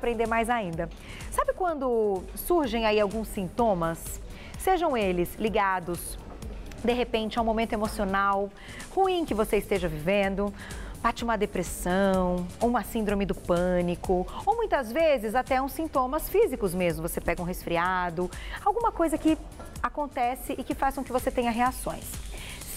aprender mais ainda. Sabe quando surgem aí alguns sintomas? Sejam eles ligados, de repente, a um momento emocional ruim que você esteja vivendo, bate uma depressão, ou uma síndrome do pânico, ou muitas vezes até uns sintomas físicos mesmo. Você pega um resfriado, alguma coisa que acontece e que faz com que você tenha reações.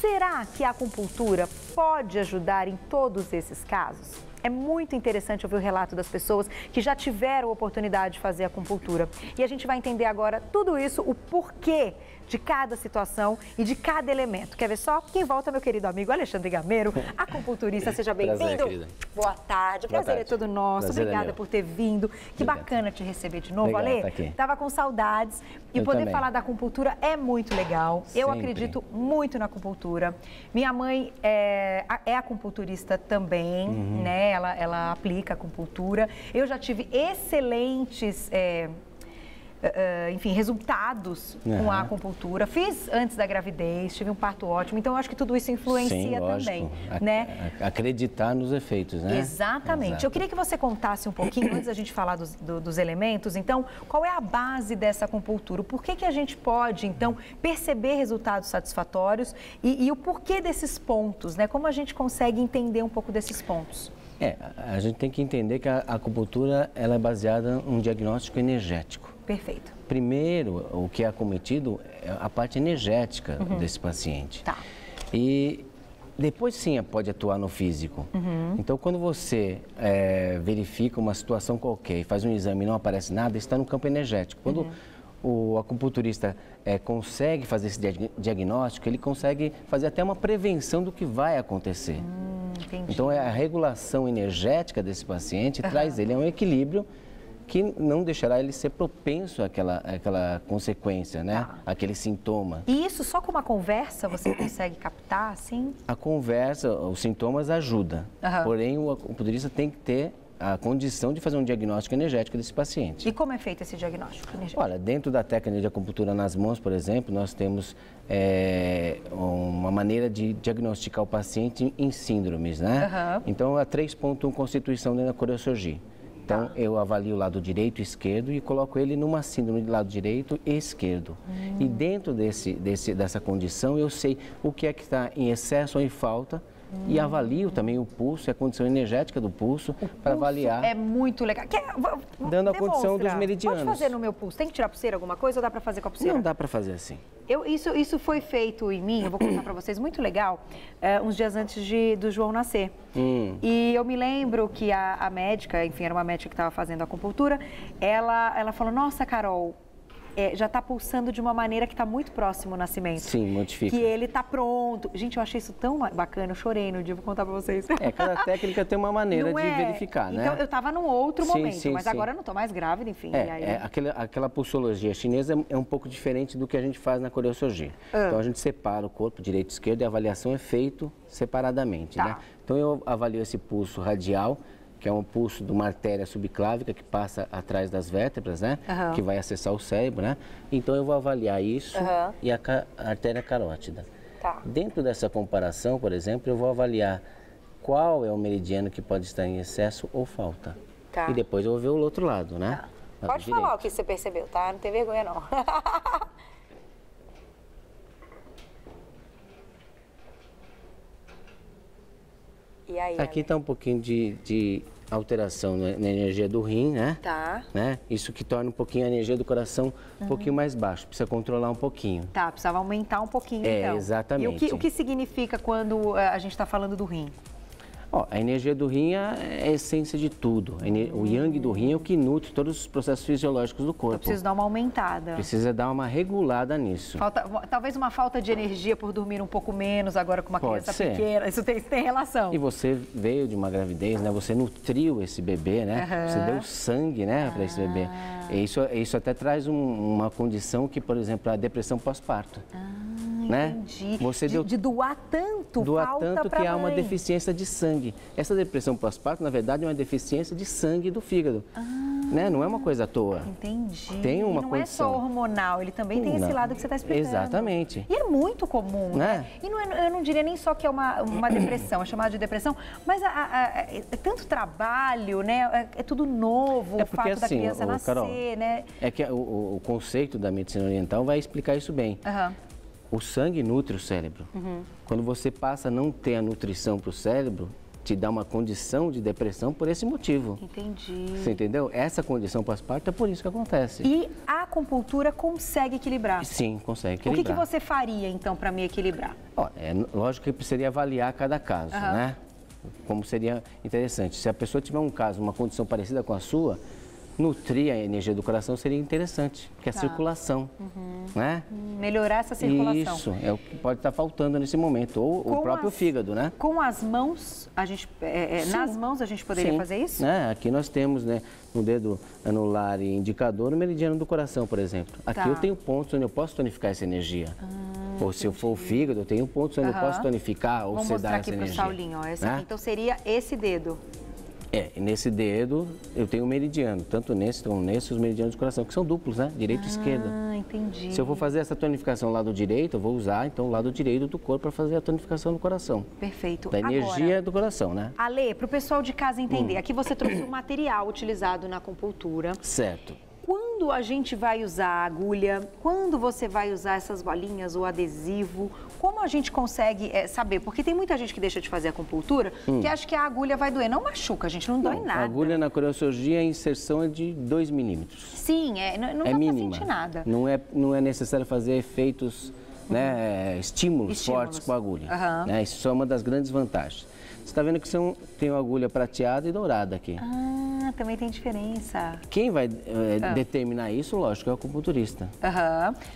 Será que a acupuntura pode ajudar em todos esses casos? É muito interessante ouvir o relato das pessoas que já tiveram a oportunidade de fazer acupuntura. E a gente vai entender agora tudo isso, o porquê de cada situação e de cada elemento. Quer ver só? Quem volta, meu querido amigo Alexandre Gameiro, acupunturista. Seja bem-vindo. Boa tarde. Prazer é todo nosso. Obrigada por ter vindo. Que bacana te receber de novo, Ale. Tava com saudades. E poder falar da acupuntura é muito legal. Eu acredito muito na acupuntura. Minha mãe é acupunturista também, né? Ela aplica acupuntura. Eu já tive excelentes enfim, resultados com a acupuntura. Fiz antes da gravidez, tive um parto ótimo, então eu acho que tudo isso influencia também, né? Acreditar nos efeitos, né? Exatamente. Exato. Eu queria que você contasse um pouquinho, antes da gente falar dos elementos, então, qual é a base dessa acupuntura? Por que a gente pode, então, perceber resultados satisfatórios e o porquê desses pontos, né? Como a gente consegue entender um pouco desses pontos? A gente tem que entender que a acupuntura ela é baseada em um diagnóstico energético. Perfeito. Primeiro, o que é acometido é a parte energética desse paciente. Tá. E depois sim pode atuar no físico. Então, quando você verifica uma situação qualquer e faz um exame e não aparece nada, está no campo energético. Quando o acupunturista consegue fazer esse diagnóstico, ele consegue fazer até uma prevenção do que vai acontecer. Então, a regulação energética desse paciente traz ele a um equilíbrio que não deixará ele ser propenso àquela consequência, né? Aquele sintoma. E isso só com uma conversa você consegue captar, assim? A conversa, os sintomas ajudam, porém o acupunturista tem que ter a condição de fazer um diagnóstico energético desse paciente. E como é feito esse diagnóstico energético? Olha, dentro da técnica de acupuntura nas mãos, por exemplo, nós temos uma maneira de diagnosticar o paciente em síndromes, né? Então, a 3.1 Constituição dentro da Coriossurgi. Então, eu avalio o lado direito e esquerdo e coloco ele numa síndrome de lado direito e esquerdo. E dentro dessa condição, eu sei o que é que está em excesso ou em falta e avalio também o pulso e a condição energética do pulso para avaliar. É muito legal. Dando a condição dos meridianos. Pode fazer no meu pulso? Tem que tirar a pulseira, alguma coisa, ou dá para fazer com a pulseira? Não dá para fazer assim. Isso foi feito em mim, eu vou contar para vocês, muito legal, uns dias antes do João nascer. E eu me lembro que a médica, enfim, era uma médica que estava fazendo acupuntura, ela falou, nossa, Carol, já está pulsando de uma maneira que está muito próximo ao nascimento. Sim, modifica. Que ele está pronto. Gente, eu achei isso tão bacana, eu chorei no dia, vou contar para vocês. Cada técnica tem uma maneira de verificar, né? Então, eu estava num outro momento, mas agora eu não estou mais grávida, enfim. Aquela pulsologia chinesa é um pouco diferente do que a gente faz na Coriossurgi. Então, a gente separa o corpo direito e esquerdo e a avaliação é feita separadamente, né? Então, eu avalio esse pulso radial, que é um pulso de uma artéria subclávica que passa atrás das vértebras, né? Que vai acessar o cérebro, né? Então, eu vou avaliar isso e a artéria carótida. Dentro dessa comparação, por exemplo, eu vou avaliar qual é o meridiano que pode estar em excesso ou falta. E depois eu vou ver o outro lado, né? Pode falar o que você percebeu, tá? Não tem vergonha, não. E aí, aqui está um pouquinho de alteração na energia do rim, né? Né? Isso que torna um pouquinho a energia do coração um pouquinho mais baixo. Precisa controlar um pouquinho. Precisava aumentar um pouquinho, então. Exatamente. E o que significa quando a gente está falando do rim? A energia do rim é a essência de tudo. O yang do rim é o que nutre todos os processos fisiológicos do corpo. Eu preciso dar uma aumentada. Precisa dar uma regulada nisso. Talvez uma falta de energia por dormir um pouco menos agora com uma criança pequena. Isso tem relação. E você veio de uma gravidez, né? Você nutriu esse bebê, né? Você deu sangue, né, para esse bebê. Isso até traz uma condição que, por exemplo, a depressão pós-parto. Né? Entendi. Você de doar tanto, que há uma deficiência de sangue. Essa depressão pós-parto, na verdade, é uma deficiência de sangue do fígado. né? Não é uma coisa à toa. Entendi. Tem uma e não condição. é só hormonal, ele também tem esse lado que você está explicando. Exatamente. E é muito comum, né? E eu não diria nem só que é uma depressão, é chamada de depressão, mas é tanto trabalho, né? É tudo novo, o fato da criança nascer, Carol, né? É que o conceito da medicina oriental vai explicar isso bem. O sangue nutre o cérebro. Quando você passa a não ter a nutrição para o cérebro, te dá uma condição de depressão por esse motivo. Entendi. Você entendeu? Essa condição pós-parto é por isso que acontece. E a acupuntura consegue equilibrar? Sim, consegue equilibrar. O que você faria, então, para me equilibrar? Lógico que precisaria avaliar cada caso, né? Como seria interessante. Se a pessoa tiver um caso, uma condição parecida com a sua, nutrir a energia do coração seria interessante, que é a circulação, né? Melhorar essa circulação. Isso, é o que pode estar faltando nesse momento, ou o próprio fígado, né? Com as mãos, nas mãos a gente poderia fazer isso? Aqui nós temos, né, no dedo anular e indicador, o meridiano do coração, por exemplo. Aqui eu tenho pontos onde eu posso tonificar essa energia. Ou se eu for o fígado, eu tenho pontos onde eu posso tonificar ou sedar essa energia. Vamos mostrar aqui para o Saulinho, ó. Esse aqui, então seria esse dedo. Nesse dedo eu tenho um meridiano, tanto nesse como nesse, os meridianos do coração, que são duplos, né? Direita e esquerda. Entendi. Se eu for fazer essa tonificação do lado direito, eu vou usar, então, o lado direito do corpo para fazer a tonificação do coração. Perfeito. Da energia do coração, né? Ale, para o pessoal de casa entender, aqui você trouxe um material utilizado na acupuntura. Certo. Quando a gente vai usar a agulha, quando você vai usar essas bolinhas ou adesivo, como a gente consegue saber? Porque tem muita gente que deixa de fazer acupuntura que acha que a agulha vai doer. Não machuca, gente, não dói nada. A agulha na criosurgia, a inserção é de 2 milímetros. Sim, não dá mínima. pra sentir nada. Não é necessário fazer efeitos, né, estímulos fortes com a agulha. Né? Isso é uma das grandes vantagens. Você está vendo que tem uma agulha prateada e dourada aqui. Também tem diferença. Quem vai determinar isso, lógico, é o acupunturista.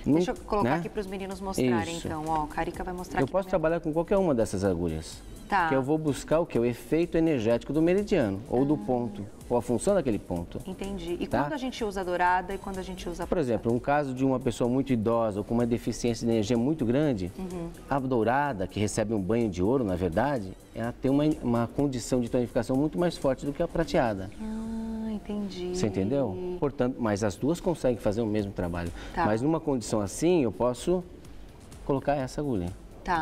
Deixa eu colocar aqui para os meninos mostrarem, então. Ó, o Carica vai mostrar aqui. Eu posso trabalhar com qualquer uma dessas agulhas. Que eu vou buscar o quê? O efeito energético do meridiano, ou do ponto, ou a função daquele ponto. Entendi. E quando a gente usa a dourada e quando a gente usa a... Por exemplo, um caso de uma pessoa muito idosa ou com uma deficiência de energia muito grande, a dourada, que recebe um banho de ouro, na verdade, ela tem uma condição de tonificação muito mais forte do que a prateada. Entendi. Você entendeu? Portanto, mas as duas conseguem fazer o mesmo trabalho. Mas numa condição assim, eu posso colocar essa agulha.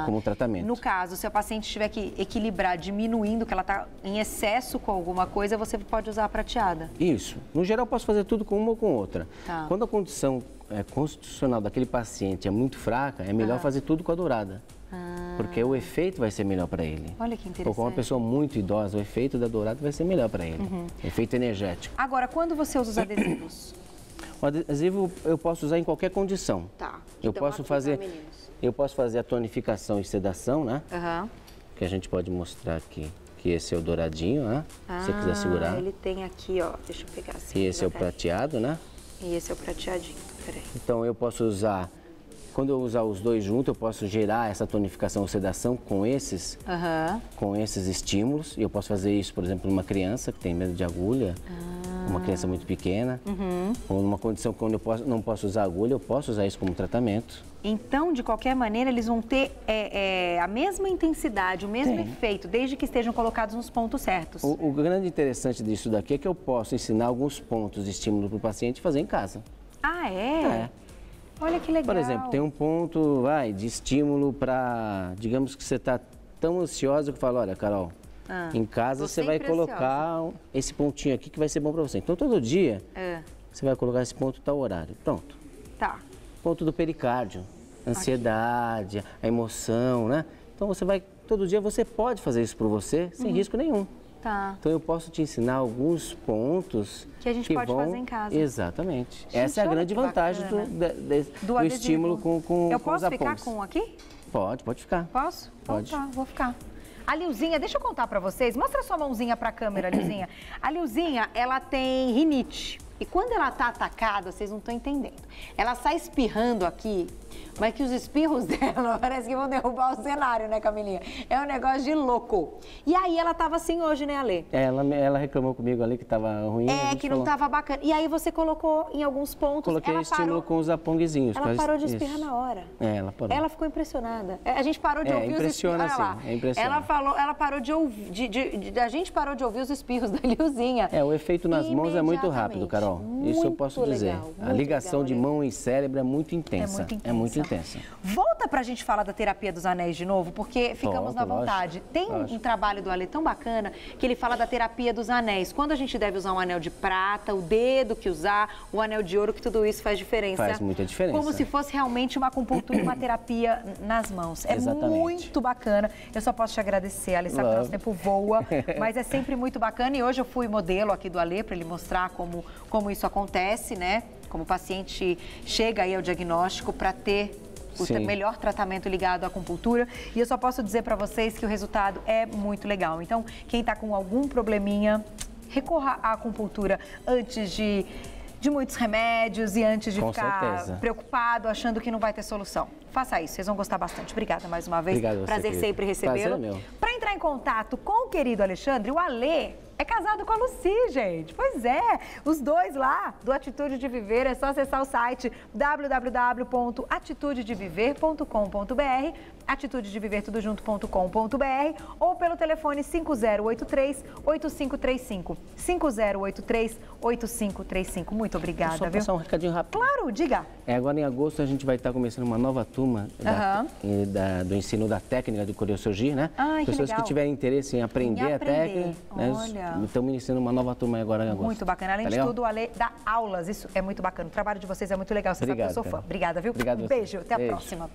Como tratamento. No caso, se a paciente tiver que equilibrar, diminuindo, que ela está em excesso com alguma coisa, você pode usar a prateada. Isso. No geral, eu posso fazer tudo com uma ou com outra. Quando a condição constitucional daquele paciente é muito fraca, é melhor fazer tudo com a dourada. Porque o efeito vai ser melhor para ele. Olha que interessante. Ou com uma pessoa muito idosa, o efeito da dourada vai ser melhor para ele. Efeito energético. Agora, quando você usa os adesivos? O adesivo eu posso usar em qualquer condição. Eu posso fazer a tonificação e sedação, né? Que a gente pode mostrar aqui. Que esse é o douradinho, né? Se você quiser segurar. Ele tem aqui, ó. Deixa eu pegar assim. E esse é o prateado, né? E esse é o prateadinho. Peraí. Então eu posso usar... Quando eu usar os dois juntos, eu posso gerar essa tonificação ou sedação com esses estímulos. E eu posso fazer isso, por exemplo, numa criança que tem medo de agulha, uma criança muito pequena, ou numa condição quando eu não posso usar agulha, eu posso usar isso como tratamento. Então, de qualquer maneira, eles vão ter a mesma intensidade, o mesmo efeito, desde que estejam colocados nos pontos certos. O grande interessante disso daqui é que eu posso ensinar alguns pontos de estímulo para o paciente fazer em casa. Olha que legal. Por exemplo, tem um ponto de estímulo para, digamos que você está tão ansiosa que fala, olha, Carol, em casa você vai colocar esse pontinho aqui que vai ser bom para você. Então, todo dia, você vai colocar esse ponto tal horário. Pronto. Ponto do pericárdio, ansiedade, a emoção, né? Então, todo dia você pode fazer isso por você sem risco nenhum. Então, eu posso te ensinar alguns pontos que a gente pode fazer em casa. Exatamente. Gente, essa é a grande vantagem do estímulo com os após. Eu posso ficar com aqui? Pode ficar. Posso? Pode. Então vou ficar. A Lilzinha, deixa eu contar pra vocês. Mostra sua mãozinha pra câmera, Lilzinha. A Lilzinha, ela tem rinite. E quando ela tá atacada, vocês não estão entendendo. Ela sai espirrando aqui, mas que os espirros dela parece que vão derrubar o cenário, né, Camilinha? É um negócio de louco. E aí ela tava assim hoje, né, Ale? Ela reclamou comigo ali que tava ruim. Que não tava bacana. E aí você colocou em alguns pontos... Coloquei estímulo com os aponguezinhos. Ela parou de espirrar na hora. Ela parou. Ela ficou impressionada. A gente parou de ouvir os espirros. Ela parou de ouvir... A gente parou de ouvir os espirros da Lilzinha. O efeito nas mãos é muito rápido, cara. Carol. Isso eu posso dizer. A ligação de mão e cérebro é muito intensa. É muito intensa. Volta pra gente falar da terapia dos anéis de novo, porque ficamos na vontade. Tem um trabalho do Ale tão bacana que ele fala da terapia dos anéis. Quando a gente deve usar um anel de prata, o dedo que usar, o anel de ouro, que tudo isso faz diferença. Faz muita diferença. Como se fosse realmente uma acupuntura, uma terapia nas mãos. É muito bacana. Eu só posso te agradecer, Ale, sabe que o nosso tempo voa, mas é sempre muito bacana. E hoje eu fui modelo aqui do Ale para ele mostrar como isso acontece, né? Como o paciente chega aí ao diagnóstico para ter o melhor tratamento ligado à acupuntura. E eu só posso dizer para vocês que o resultado é muito legal. Então, quem está com algum probleminha, recorra à acupuntura antes de muitos remédios e antes de ficar preocupado, achando que não vai ter solução. Faça isso, vocês vão gostar bastante. Obrigada mais uma vez. Obrigado, prazer sempre recebê-lo. Para entrar em contato com o querido Alexandre, o Ale é casado com a Lucy, gente. Pois é, os dois lá do Atitude de Viver, é só acessar o site www.atitudedeviver.com.br, atitudedevivertudojunto.com.br ou pelo telefone 5083-8535, 5083-8535. Muito obrigada, só passar um recadinho rápido. Claro, diga. Agora em agosto a gente vai estar começando uma nova turma do ensino da técnica de coreocirurgia, né? Pessoas que tiverem interesse em aprender a técnica, estamos iniciando uma nova turma agora em agosto. Muito bacana. Além de tudo, o Ale dá aulas, isso é muito bacana. O trabalho de vocês é muito legal, você sabe que eu sou fã. Obrigada, viu? Obrigado. Beijo, até a próxima.